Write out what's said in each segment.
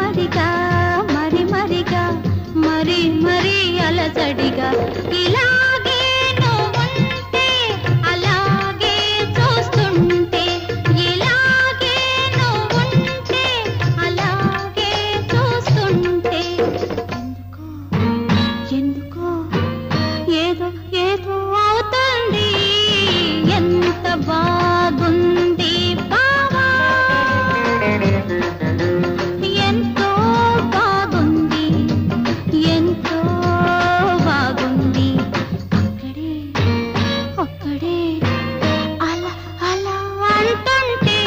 మదిగా మరి మరిగా మరి మరి అలజడిగా ఇలాగే నువ్వుంటే అలాగే చూస్తుంటే ఇలాగే నువ్వుంటే అలాగే చూస్తుంటే ఎందుకో ఏదో ఏదో అవుతుంది ఎంత బాగుంది బావా ఎంతో బాగుంది ఎంతో బాగుంది అక్కడే అక్కడే అలా అలా అంటుంటే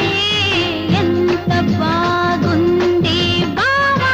ఎంత బాగుంది బావా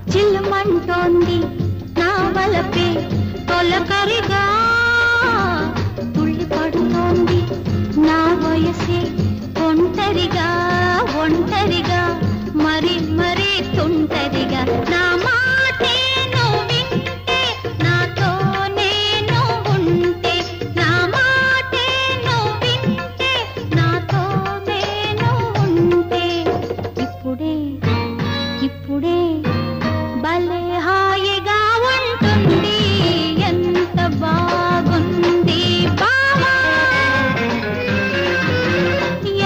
చిల్లమంటోంది నా వలపే తొలకరిగా తుళ్ళి పడుతోంది నా వయసే ఒంటరిగా ఒంటరిగా మరి మరి తుంటరిగా నా మాటే నువ్వు వింటే నాతోనే నువ్వుంటే నా మాటే నువ్వు వింటే నాతోనే నువ్వుంటే ఇప్పుడే ఇప్పుడే భలే హాయిగా ఉంటుంది ఎంత బాగుంది బావా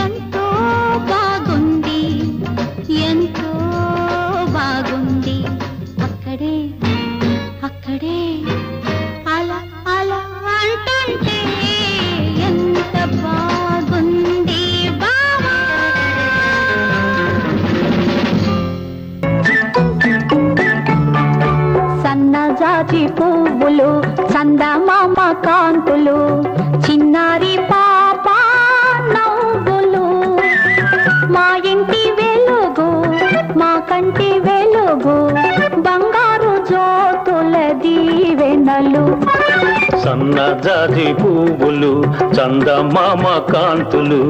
ఎంతో బాగుంది ఎంతో బాగుంది అక్కడే అక్కడే అలా అలా అంటుంటే ఎంత బాగుంది బావా సన్నజాజి పువ్వులు చందమామ కాంతులు చిన్నారి పాప నవ్వులు మా ఇంటి వెలుగు మా కంటి వెలుగు బంగారు జ్యోతుల దీవెనలు సన్నజాజి పువ్వులు చందమామ కాంతులు